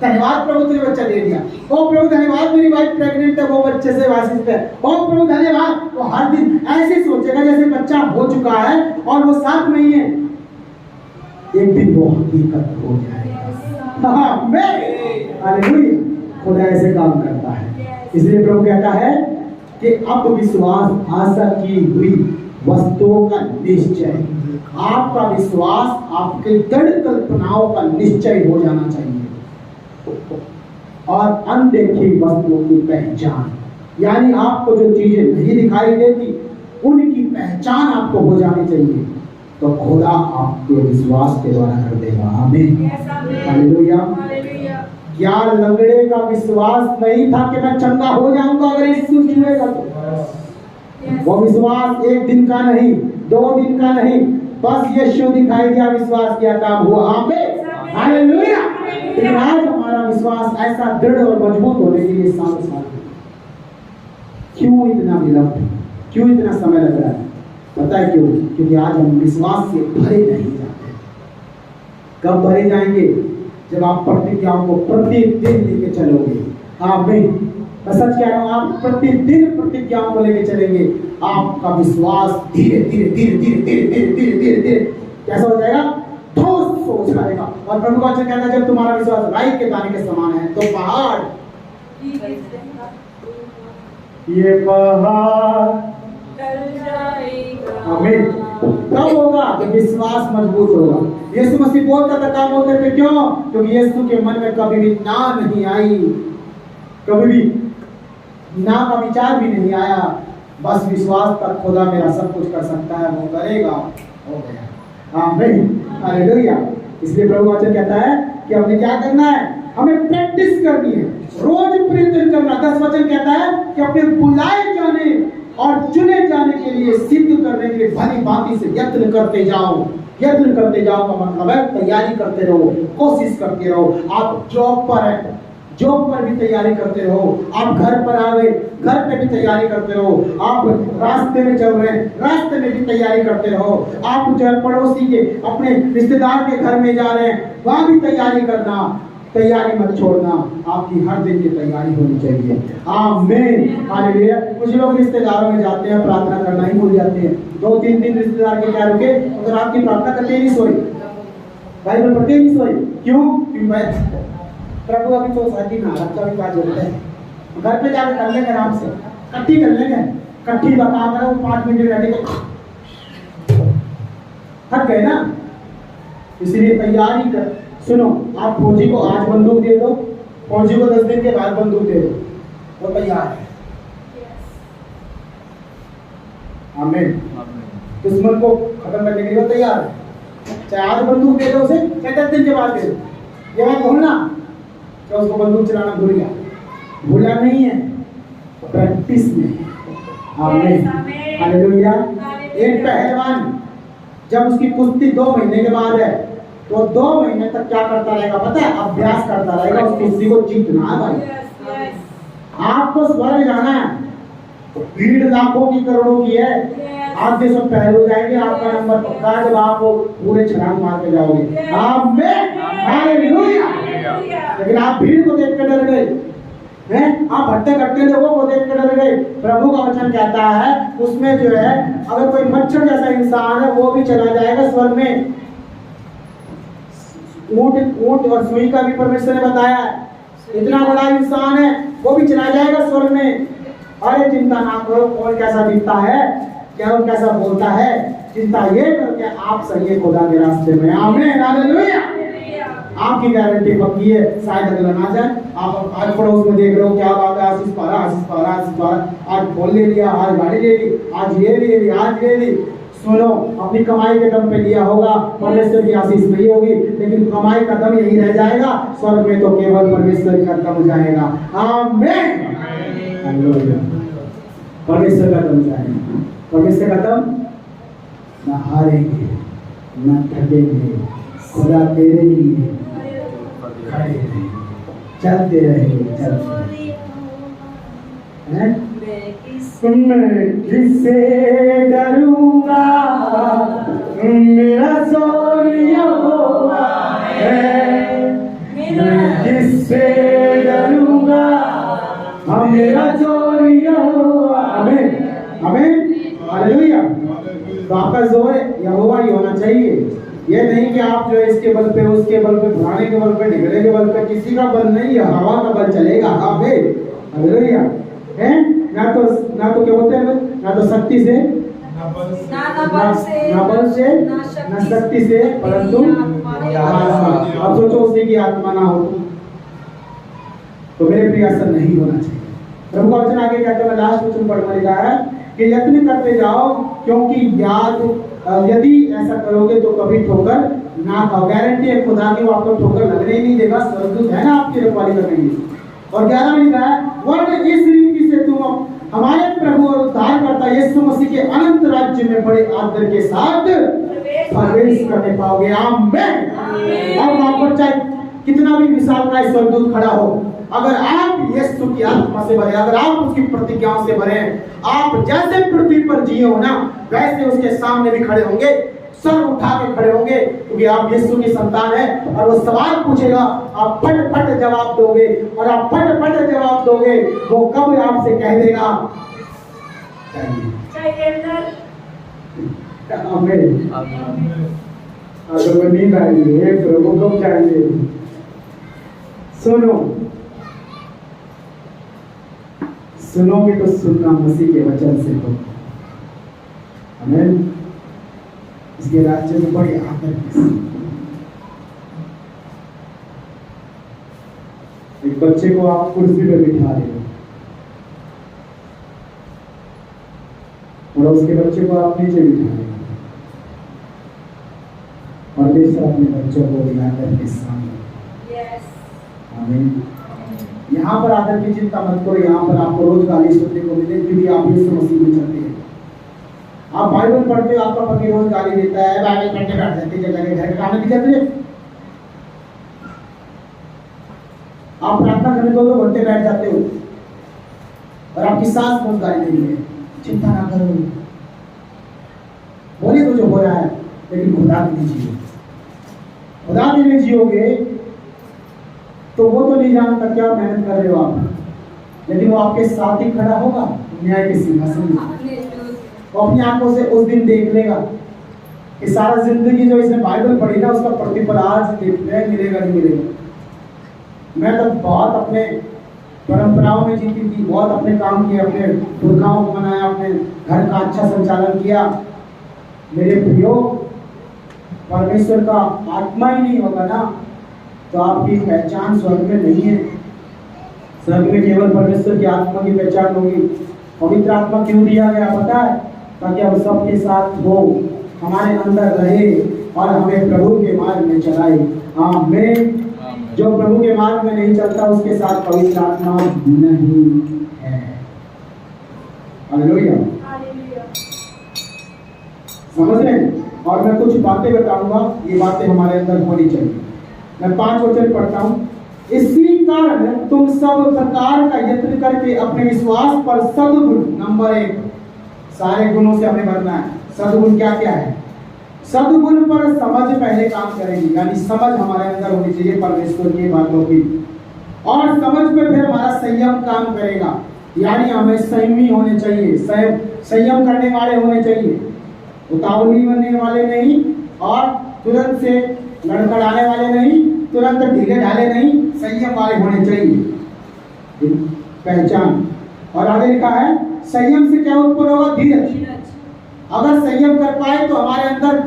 धन्यवाद प्रभु तुमने बच्चा दे दिया, ओ प्रभु धन्यवाद मेरी वाइफ प्रेग्नेंट है, वो बच्चे से वासित है, ओ प्रभु धन्यवाद। वो हर दिन ऐसे सोचेगा जैसे बच्चा हो चुका है और वो साथ में ही है। एक दिन वो हकीकत हो जाएगा। हालेलुया। खुदा ऐसे काम करता है। इसलिए प्रभु कहता है कि अब विश्वास आशा की हुई वस्तुओं का निश्चय, आपका विश्वास आपके दृढ़ कल्पनाओं का निश्चय हो जाना चाहिए, और अनदेखी वस्तुओं की पहचान, यानी आपको जो चीजें नहीं दिखाई देती उनकी पहचान आपको हो जानी चाहिए, तो खुदा आपके विश्वास के द्वारा कर देगा। आमीन, हालेलुया। क्या लंगड़े का विश्वास नहीं था कि मैं चंगा हो जाऊंगा अगर यीशु छुएगा तो? वो विश्वास एक दिन का नहीं, 2 दिन का नहीं, बस यीशु दिखाई दिया, विश्वास किया, काम हुआ। आमीन, हालेलुया। लेकिन आज हमारा विश्वास ऐसा दृढ़ और मजबूत होने के लिए साल क्यों इतना विलंब, क्यों इतना समय लग रहा है? पता है क्यों? क्योंकि आज हम विश्वास से भरे नहीं जाते। कब भरे जाएंगे? जब आप प्रतिज्ञाओं को प्रतिदिन लेके चलोगे। आमीन। मैं सच कह रहा हूं, आप प्रतिदिन प्रतिज्ञाओं को लेके चलेंगे, आपका विश्वास धीरे धीरे धीरे धीरे धीरे धीरे धीरे धीरे धीरे कैसा हो जाएगा? ठोस हो जाएगा। और प्रभु का वचन कहता है, जब तुम्हारा विश्वास राई के दाने के समान है तो पहाड़, ये पहाड़ टल जाएगा। आमीन। कब होगा? जब विश्वास मजबूत होगा। यीशु मसीह बोलता था, काम होते थे, क्यों? क्योंकि यीशु के मन में कभी भी ना नहीं आई, कभी भी ना का विचार भी नहीं आया। बस विश्वास पर खुदा मेरा सब कुछ कर सकता है, वो करेगा, हो गया। आमीन, हालेलुया। इसलिए प्रभु वचन कहता है कि हमें क्या करना है? हमें प्रैक्टिस करनी है, रोज प्रयत्न करना। 10 वचन कहता है कि अपने बुलाए जाने और चुने जाने के लिए, सिद्ध करने के लिए भली भांति से यत्न करते जाओ। यत्न करते जाओ का मतलब है तैयारी करते रहो, कोशिश करते रहो। आप जॉब पर है, जॉब पर भी तैयारी करते रहो। आप घर पर आ गए, घर पे भी तैयारी करते रहो। आप रास्ते में चल रहे हैं, रास्ते में भी तैयारी करते रहो। आप जो है पड़ोसी के, अपने रिश्तेदार के घर में जा रहे हैं, वहां भी तैयारी करना, तैयारी मत छोड़ना। आपकी हर दिन की तैयारी होनी चाहिए। आमीन, हालेलुया। कुछ लोग रिश्तेदारों में जाते हैं, प्रार्थना करना ही भूल जाते हैं। 2-3 दिन रिश्तेदार के क्या रुके, अगर आपकी प्रार्थना करते नहीं सोई, बाइबल पढ़ते नहीं सोई, क्यों? क्योंकि प्रभु अभी तो शादी ना रखा भी बात होता है, घर पे जाकर कर लेंगे, आराम से कट्ठी कर लेंगे। कट्ठी बता करो, 5 मिनट बैठे थक गए ना, इसलिए तैयारी कर। सुनो, आप फौजी को आज बंदूक दे दो, फौजी को 10 दिन के बाद बंदूक दे दो, वो तैयार है। आमीन। दुश्मन को खत्म करने के लिए वो तैयार है। चाहे आज बंदूक दे दो उसे, चाहे 10 दिन के बाद दे दो। ये बात भूलना, क्या उसको बंदूक चलाना भूल गया? भूला नहीं है, प्रैक्टिस में। आमीन, हालेलुया। एक पहलवान जब उसकी कुश्ती 2 महीने के बाद है, तो 2 महीने तक क्या करता रहेगा पता है? अभ्यास करता रहेगा, उस कुश्ती को जीतना है भाई। आपको स्वर्ग जाना है, भीड़ लाखों की करोड़ों की है, आप जैसे पहले हो जाएंगे, आपका नंबर पक्का है जब आप वो पूरे छलांग मार के जाओगे। आमीन, हालेलुया। लेकिन आप भीड़ को देख कर डर गए हैं, आप हट्टे कट्टे लोगों को देख कर डर गए। प्रभु का वचन कहता है उसमें जो है, अगर कोई मच्छर जैसा इंसान है वो भी चला जाएगा स्वर्ग में। ऊंट और सुई का भी परमेश्वर ने बताया है, इतना बड़ा इंसान है वो भी चला जाएगा स्वर्ग में। अरे चिंता ना करो, कौन कैसा दिखता है, क्या वो कैसा बोलता है, चिंता ये करके आप सही है खुदा के रास्ते में। आमीन, हालेलुया। आपकी गारंटी पक्की है, शायद अगला ना जाए। आप आज पड़ोस में देख रहे हो, क्या बात है, आशीष पारा, आशीष पारा, आशीष पारा, आज फोन ले लिया, आज गाड़ी ले ली, आज ये ले ली, आज ले ली। सुनो, अपनी कमाई के दम पे लिया होगा, परमेश्वर की आशीष नहीं होगी, लेकिन कमाई का दम यही रह जाएगा, स्वर्ग में तो केवल परमेश्वर का दम जाएगा। आमीन, हालेलुया। परमेश्वर का दम जाएगा, परमेश्वर का दम। न हारेंगे न थकेंगे, खुदा तेरे लिए खड़े रहे, चलते रहे, चलते हैं। मैं किससे डरूंगा, मेरा जोर यहोवा है। मैं किससे डरूंगा, मेरा जोर यहोवा। आमीन, आमीन, हालेलुया। तो आपका जोर यहोवा ही होना चाहिए। ये नहीं कि आप जो है इसके बल पे, उसके बल पे, पुराने के बल पे, ढिगड़े के बल पे, किसी का बल नहीं है, हवा का बल चलेगा। आमीन, हालेलुया। हैं ना तो क्या बोलते हैं, ना तो शक्ति से, ना बल से, ना शक्ति से, परंतु आत्मा। अब सोचो उसी की आत्मा ना हो तो मेरे प्रिय असर नहीं होना चाहिए। प्रभु का वचन आगे कहते हैं, लास्ट वचन पढ़ना लिखा है कि यत्न करते जाओ, क्योंकि यदि ऐसा करोगे तो कभी ठोकर ना खाओ। गारंटी है खुदा की, वो आपको ठोकर लगने ही नहीं देगा, स्वर्गदूत है ना आपकी रखवाली करेंगे। और 11 में लिखा है, वरन इस रीति से तुम हमारे प्रभु और उद्धारकर्ता यीशु मसीह के अनंत राज्य में बड़े आदर के साथ प्रवेश करने पाओगे। आमीन। अब वहां पर चाहे कितना भी विशालकाय स्वर्गदूत खड़ा हो, अगर आप यीशु की आत्मा से भरे, अगर आप उसकी प्रतिज्ञाओं से भरे, आप जैसे पृथ्वी पर जिए हो ना, वैसे उसके सामने भी खड़े होंगे, सर उठा के खड़े होंगे, क्योंकि आप यीशु की संतान है। और वो सवाल पूछेगा, आप फट फट जवाब दोगे, और आप फट फट जवाब दोगे। वो कब आपसे कह देगा आमीन। अगर वो नींद आएगी, हे प्रभु कब चाहिए। सुनोगे तो सुनना मसीह के वचन से हो। आमीन। इसके राज्य में बड़ी आदर के साथ। एक बच्चे को आप कुर्सी पे बिठा रहे हो और उसके बच्चे को आप नीचे बिठा रहे हो, परमेश्वर अपने बच्चों को भी आदर के सामने। आमीन। यहाँ पर आदर की चिंता मत करो, यहाँ पर आपको रोज गाली सुनने को मिले, क्योंकि आप यीशु मसीह में चलते हैं। आप बाइबल पढ़ते हो, आपका पति रोज गाली देता है, बाइबल पढ़ते बैठ जाते हैं, लगे घर काम नहीं करते। आप प्रार्थना करने 2-2 घंटे बैठ जाते हो और आपकी सास रोज गाली दे रही है। चिंता ना करो, बोलिए तो जो हो रहा है, लेकिन खुदा के लिए जियो। खुदा के लिए जियोगे तो वो तो नहीं जानता क्या मेहनत कर रहे हो आप, लेकिन वो आपके साथ ही खड़ा होगा न्याय के सिंहासन में। वो अपनी आंखों से उस दिन देख लेगा कि सारा जिंदगी जो इसने बाइबल पढ़ी ना, उसका प्रतिफल आज देखने मिलेगा नहीं मिलेगा। मैं तो बहुत अपने परंपराओं में जीती थी, बहुत अपने काम किए, अपने पुरखाओं को बनाया, अपने घर का अच्छा संचालन किया। मेरे प्रियो, परमेश्वर का आत्मा ही नहीं होगा ना, तो आपकी पहचान स्वर्ग में नहीं है। स्वर्ग में केवल परमेश्वर की आत्मा की पहचान होगी। पवित्र आत्मा क्यों दिया गया पता है? ताकि हम सबके साथ हो, हमारे अंदर रहे और हमें प्रभु के मार्ग में चलाए। आमीन। जो प्रभु के मार्ग में नहीं चलता, उसके साथ पवित्र आत्मा नहीं है। हालेलुया। समझ रहे हैं? और मैं कुछ बातें बताऊंगा, ये बातें हमारे अंदर होनी चाहिए। मैं 5 वचन पढ़ता हूँ। इसी कारण तुम सब प्रकार का यत्न करके अपने विश्वास पर सद्गुण, नंबर 1, सारे गुणों से हमें भरना है। सद्गुण क्या क्या है? सद्गुण पर समझ पहले काम करेगी, यानी समझ हमारे अंदर होनी चाहिए परमेश्वर की बातों की, और समझ पे फिर हमारा संयम काम करेगा, यानी हमें संयमी होने चाहिए, संयम करने वाले होने चाहिए, उतावली बनने वाले नहीं, और तुरंत से लड़खड़ाने वाले नहीं, तुरंत ढीले ढाले नहीं, संयम वाले होने चाहिए। पहचान। और आगे लिखा है, संयम से क्या उत्पन्न होगा? धीरज। अगर संयम कर पाए तो हमारे अंदर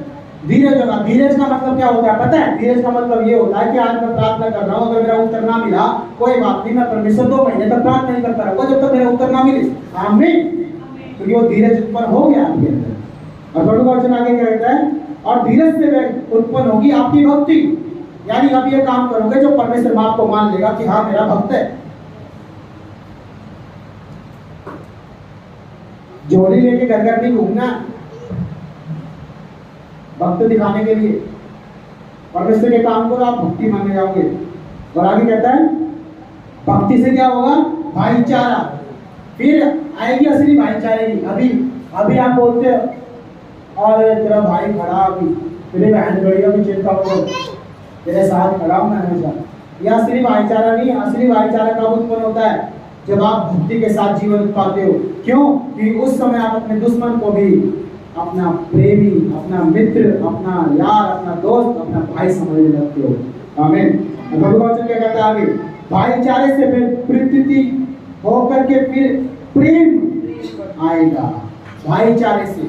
धीरज होगा। धीरज का मतलब क्या होता है पता है? धीरज का मतलब ये होता है कि आज मैं प्रार्थना कर रहा हूँ, अगर मेरा उत्तर ना मिला कोई बात नहीं, मैं परमेश्वर 2 महीने तक प्रार्थना नहीं करता रहूंगा जब तक मेरा उत्तर ना मिले। आमीन। क्योंकि वो धीरज उत्पन्न हो गया आपके अंदर। और प्रभु का वचन आगे कहता है, और धीरज से उत्पन्न होगी आपकी भक्ति, यानी आप ये काम करोगे जो परमेश्वर बाप को मान लेगा कि हाँ मेरा भक्त है। झोली लेके घर घर नहीं घूमना भक्त दिखाने के लिए। परमेश्वर के काम को आप भक्ति मांगे जाओगे। और आगे कहता है, भक्ति से क्या होगा? भाईचारा। फिर आएगी असली भाईचारे की। अभी आप बोलते हो और तेरा भाई खड़ा, अभी तेरे बहन खड़ी, अभी चिंता हो, तेरे साथ खड़ा हूं मैं हमेशा। यह असली भाईचारा नहीं। असली भाईचारा कब उत्पन्न होता है? जब आप भक्ति के साथ जीवन पाते हो। क्यों? कि उस समय आप अपने दुश्मन को भी अपना प्रेमी, अपना मित्र, अपना यार, अपना दोस्त, अपना भाई समझने लगते हो। आमीन। प्रभु वचन क्या कहता है आगे? भाईचारे से फिर प्रीति होकर के फिर प्रेम आएगा। भाईचारे से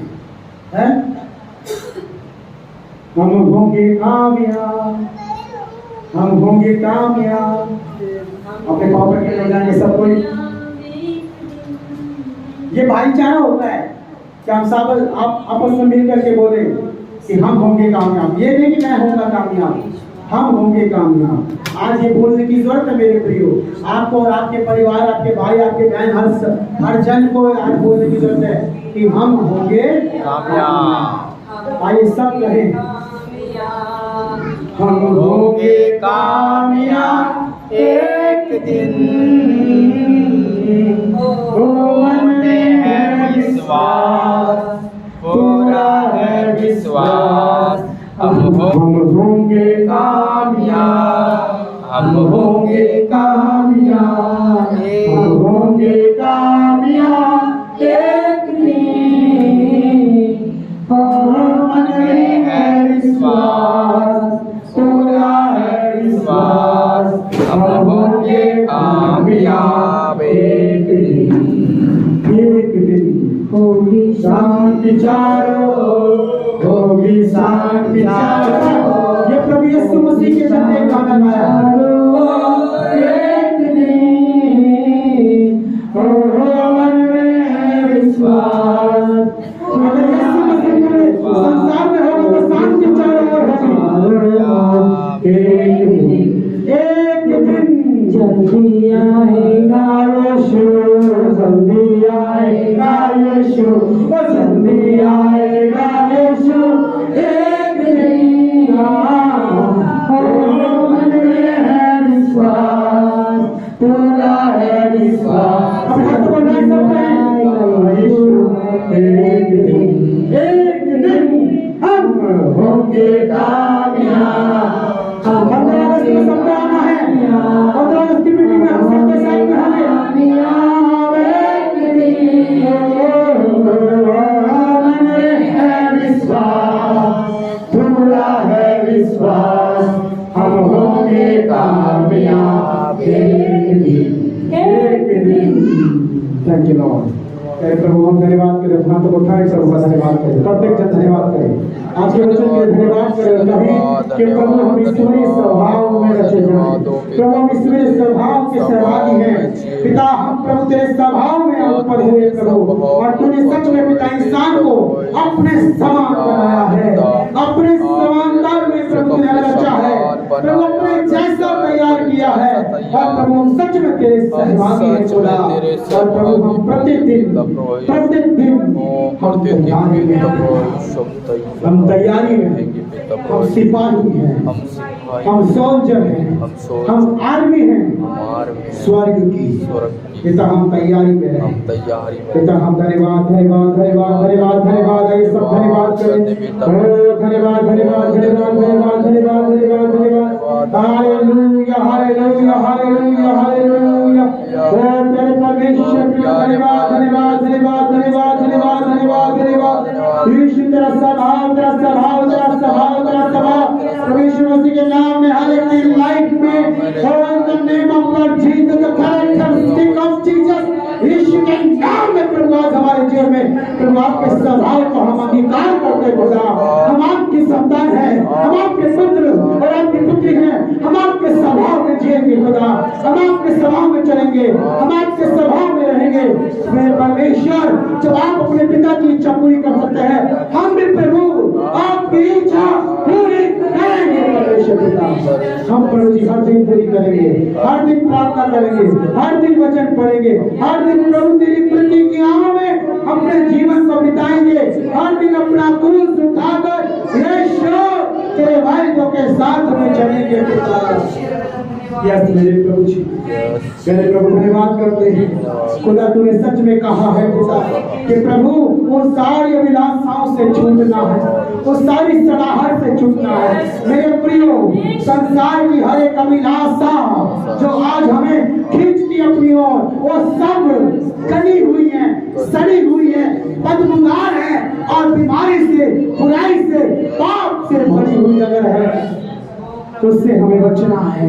है हम होंगे कामयाब, हम होंगे कामयाब। अपने पॉकेट में ले जाएंगे सब कोई। ये भाईचारा होता है कि हम सब आप आपस में मिल करके बोले कि हम होंगे कामयाब। ये नहीं कि मैं होऊंगा कामयाब, हम होंगे कामयाब। आज ये बोलने की जरूरत है मेरे प्रियो, आपको और आपके परिवार, आपके भाई, आपके बहन, हर जन को आज बोलने की जरूरत है कि हम होंगे कामयाब। आइए सब कहें, हम होंगे कामयाब एक दिन। मन में है विश्वास, पूरा है विश्वास, हम होंगे कामयाब, हम होंगे कामयाब, हम होंगे कामयाब एक दिन। मन में है विश्वास, पूरा है विश्वास, हम होंगे कामयाब एक दिन। एक दिन होगी शांति चारों, होगी शांति चारों। ये प्रभु यीशु मसीह के चलते गाना गाया। एक दिन मन में है विश्वास, अगर यीशु मसीह के संसार में होगा तो शांति चारों ओर होगी। एक दिन जल्दी आएगा यीशु, जल्दी आएगा यीशु, जल्दी आएगा यीशु एक दिन। मन में है विश्वास, पूरा है विश्वास, अब हाथ बढ़ा सकते हैं। यीशु एक दिन हम होंगे कामयाब। 15 अगस्त में सबको आना है, 15 अगस्त की मीटिंग में हम सबके साथ में हमें पूरा है विश्वास, हम होंगे कामयाब एक दिन। Thank you Lord. प्रभु हम धन्यवाद करें, अपना तो उठाए सब धन्यवाद करें, प्रत्येक जन धन्यवाद करें, आज के वचन के धन्यवाद करें कि प्रभु हम ईश्वरीय स्वभाव में रचे जाएं। प्रभु हम ईश्वरीय स्वभाव के सहभागी हैं। पिता हम प्रभु तेरे स्वभाव में उत्पन्न हुए प्रभु, और तूने सच में पिता इंसान को अपने समान बनाया है, अपने समानता में प्रभु ने रचा है, प्रभु अपने जैसा तैयार किया है। और प्रभु हम सच में तेरे सहभागी हैं खुदा, और प्रभु हम प्रतिदिन हम तैयारी में, हम सिपाही हैं, हम सोल्जर हैं, हम आर्मी हैं स्वर्ग की। पिता हम तैयारी में हैं, पिता हम धन्यवाद धन्यवाद धन्यवाद धन्यवाद धन्यवाद, ये सब धन्यवाद करें। धन्यवाद धन्यवाद धन्यवाद धन्यवाद धन्यवाद धन्यवाद धन्यवाद। Hallelujah hallelujah hallelujah hallelujah. तेरे परमेश्वर धन्यवाद धन्यवाद धन्यवाद धन्यवाद धन्यवाद धन्यवाद धन्यवाद। यीशु तेरा स्वभाव तेरा स्वभाव तेरा स्वभाव तेरा स्वभाव परमेश्वर मसीह के नाम में हर एक की लाइफ में, in the name of God Jesus, the characteristic of Jesus, Yeshu के नाम में प्रभु आज हमारे जीवन में प्रभु आपके स्वभाव को हम अंगीकार करते खुदा। हम आपकी संतान हैं, हम आपके पुत्र और आपकी पुत्री हैं, हम आपके स्वभाव में जिएंगे खुदा, हम आपके स्वभाव में चलेंगे, हम आपके स्वभाव में रहेंगे। मेरे परमेश्वर, जब आप अपने पिता की इच्छा पूरी कर सकते हैं, हम भी प्रभु आपकी इच्छा पूरी करेंगे। परमेश्वर पिता, हम प्रभु जी हर दिन पूरी करेंगे, हर दिन प्रार्थना करेंगे, हर दिन वचन पढ़ेंगे, हर दिन प्रभु तेरी प्रीति की आह में अपने जीवन को बिताएंगे, हर दिन अपना क्रूस उठाकर यीशु तेरे वायदों के साथ में चलेंगे पिता। यस मेरे प्रभु जी, मेरे प्रभु धन्यवाद करते हैं खुदा, तूने सच में कहा है खुदा कि प्रभु वो सारी अभिलाषाओं से छूटना है, वो सारी सड़ाहट से छूटना है। मेरे प्रियो, संसार की हर एक अभिलाषा जो आज हमें खींचती अपनी ओर, वो सब कली हुई है, सड़ी हुई है, बदबूदार है और बीमारी से, बुराई से, पाप से भरी हुई अगर है तो उससे हमें बचना है,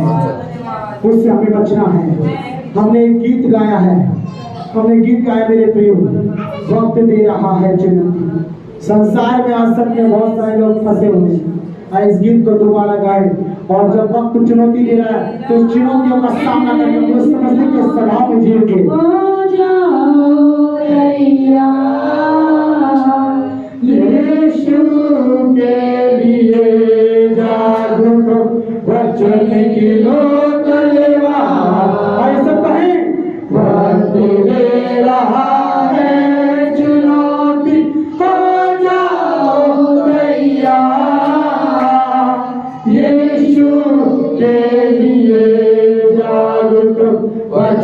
उससे हमें बचना है। हमने एक गीत गाया है, हमने गीत गाया मेरे प्रियो, वक्त दे रहा है चुनौती। संसार में आज तक में बहुत सारे लोग फंसे हुए हैं, इस गीत को दोबारा गाए, और जब वक्त चुनौती दे रहा है तो चुनौतियों का सामना करके उस समस्या के स्वभाव में जिएंगे। यीशु के लिए जागरूक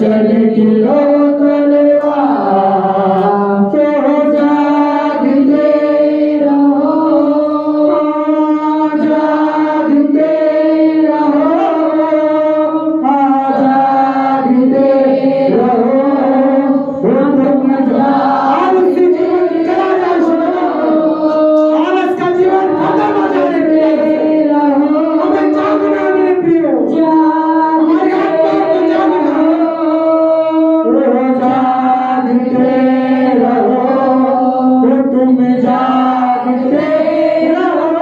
वर्षन की लो तलवार, तो जागते रहो, जागते रहो, जागते रहो, तुम आलसी जीवन चला जाए, आलस का जीवन खत्म हो जाने के हमें जागना मेरे प्रियो, हमारी आत्मा को जागना, जागते रहो, तुम जागते रहो,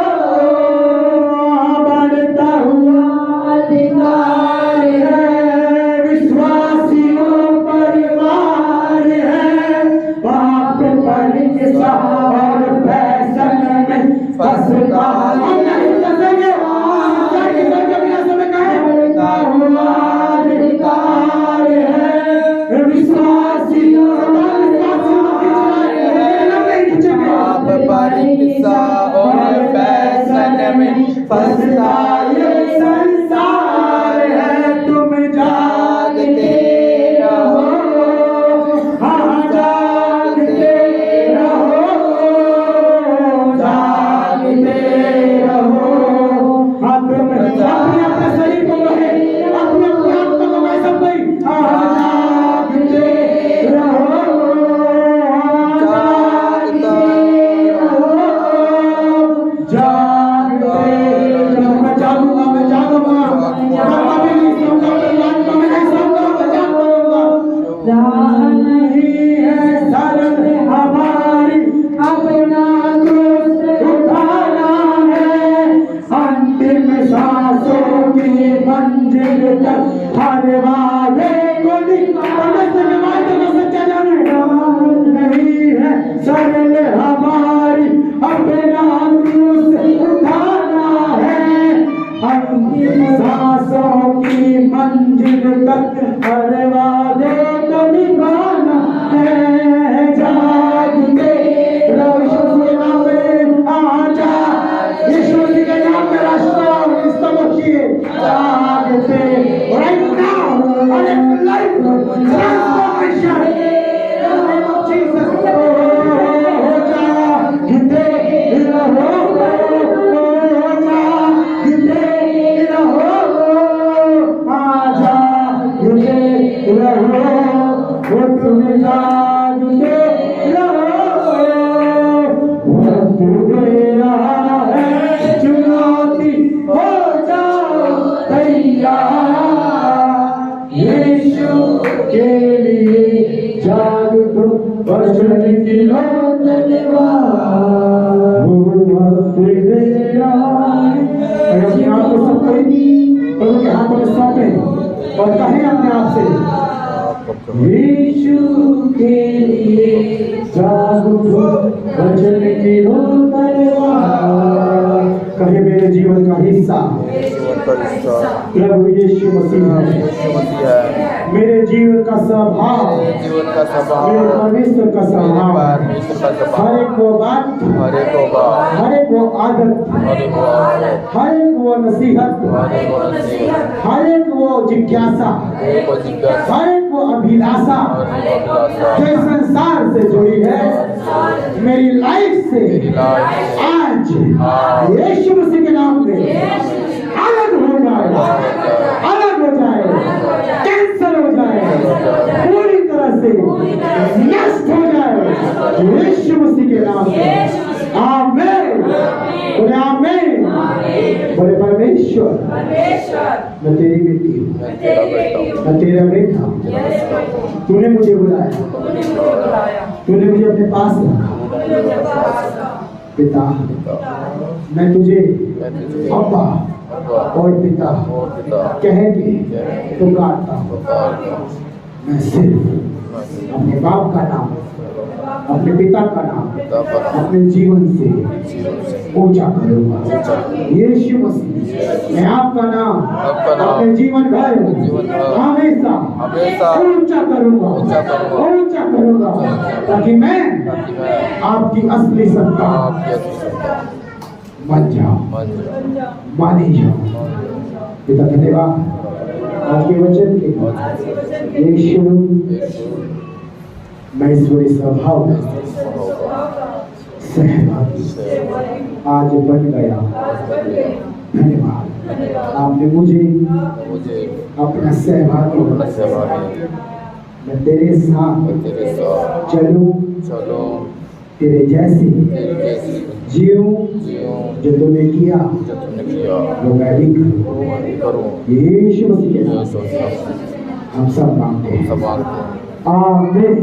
बढ़ता हुआ अधिकार है, विश्वासियों परिवार है, पाप परीक्षा और फैशन में फंसता हम नहीं फंसेंगे, बढ़ता हुआ अधिकार है, विश्वासियों पाप परीक्षा और फैशन में फंसता ये संसार है, तुम जागते रहो, हाँ जागते रहो, जागते रहो, हाँ तुम अपने शरीर को कहे, अपने आत्मा को कहे सब कोई, हाँ जागते रहो, जागते रहो, जागते रहो, मैं जागूंगा, मैं जागूंगा, मैं कभी नहीं सोऊंगा, मैं नहीं सोऊंगा, मैं जागूंगा, राह नहीं है सरल हमारी, अपना क्रूस उठाना है, अंतिम सांसों की मंजिल तक हर वादे को निभाना, सच्चा जाने, राह नहीं है सरल हमारी, अपना क्रूस उठाना है, अंतिम सांसों की मंजिल तक हर वादे को निभाना है, जागते रहो, यीशु के नाम में आजा, यीशु के नाम में रास्ता इस्तेमाल जागते right now, और एक life transformation Jesus, जागते रहो, जागते रहो, आजा जागते रहो, तुम जागते रहो, वक्त दे रहा है चुनौती, हो जाओ तैयार, यीशु के लिए जागो, वर्षन की लो तलवार, वो वक्त दे रहा है। अपने आप को सब कोई प्रभु के हाथों में सौंपे और कहें अपने आप से, यीशु के लिए जागो, वचन की लो तलवार, कहे मेरे जीवन का हिस्सा प्रभु यीशु मसीह है, मेरे जीवन का स्वभाव, जीवन का मेरे परमेश्वर का स्वभाव, हर एक वो बात, हर एक वो आदत, हर एक वो नसीहत, हर एक वो जिज्ञासा, हर एक वो अभिलाषा जो इस संसार से जुड़ी है, मेरी लाइफ से आज यीशु मसीह के नाम में अलग हो जाए, अलग हो जाए, कैंसर हो जाए, पूरी तरह से नष्ट हो जाए, यीशु मसीह के नाम में, आमीन, बोले आमीन, बोले परमेश्वर, मैं तेरी बेटी हूँ, मैं तेरा बेटा हूँ, तूने मुझे बुलाया, तूने मुझे अपने पास रखा, पिता मैं तुझे अब्बा और पिता कह के पुकारता हूँ, मैं सिर्फ अपने बाप का नाम, अपने पिता का नाम अपने जीवन से ऊंचा करूंगा। यीशु मसीह मैं आपका नाम अपने जीवन भर हमेशा ऊंचा करूंगा, ऊंचा करूंगा, ताकि मैं आपकी असली सत्ता बन जाऊं, मानी जाऊं। पिता धन्यवाद, आज के वचन के यीशु मैं ईश्वरी स्वभाव में सहभागी आज बन गया। धन्यवाद, आपने मुझे अपना सहभागी बनाया। मैं तेरे साथ चलूं, तेरे जैसी जीऊं, जो तूने किया वो मैं भी करूं। यीशु मसीह के नाम हम सब मांगते हैं। आमीन,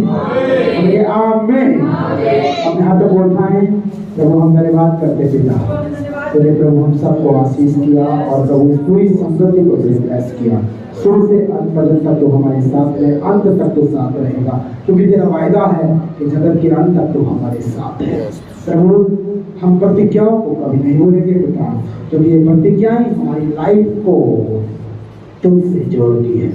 आमीन। अपने हाथों को उठाएं। प्रभु हम धन्यवाद करते पिता, तूने प्रभु हम सबको आशीष किया और प्रभु इस पूरी संगति को ब्लेस किया। शुरू से अंत पर्यंत तो हमारे साथ है, अंत तक तो साथ रहेगा, क्योंकि तेरा वायदा है कि जगत के अंत तक तो हमारे साथ है। प्रभु हम प्रतिज्ञाओं को कभी नहीं भूलेंगे पिता, क्योंकि ये प्रतिज्ञाएं हमारी लाइफ को तुमसे जोड़ती है।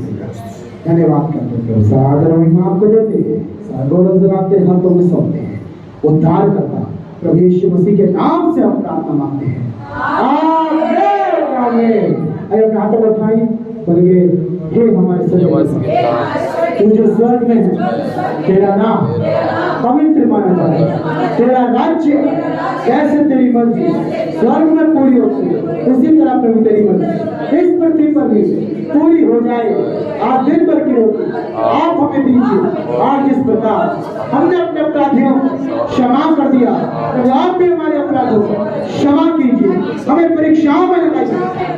धन्यवाद करते हैं, सादर महिमा को देते हैं, गौरव जलाते हाथों में सौंपते हैं। उद्धार करता प्रभु यीशु मसीह के नाम से हम प्रार्थना मांगते हैं। आमीन, आमीन। अरे अपने हाथों को उठाइए, बोलिए हे हमारे तू जो स्वर्ग में है, तेरा नाम पवित्र माना जाए, तेरा राज्य कैसे तेरी मर्जी स्वर्ग में पूरी होती है, उसी तरह प्रभु तेरी मर्जी इस पृथ्वी पर भी पूरी हो जाए। आज दिन भर की रोटी आप हमें दीजिए। आज जिस प्रकार हमने अपने अपराधियों को क्षमा कर दिया, तो आप भी हमारे अपराधों को क्षमा कीजिए। हमें परीक्षाओं में लगाइए।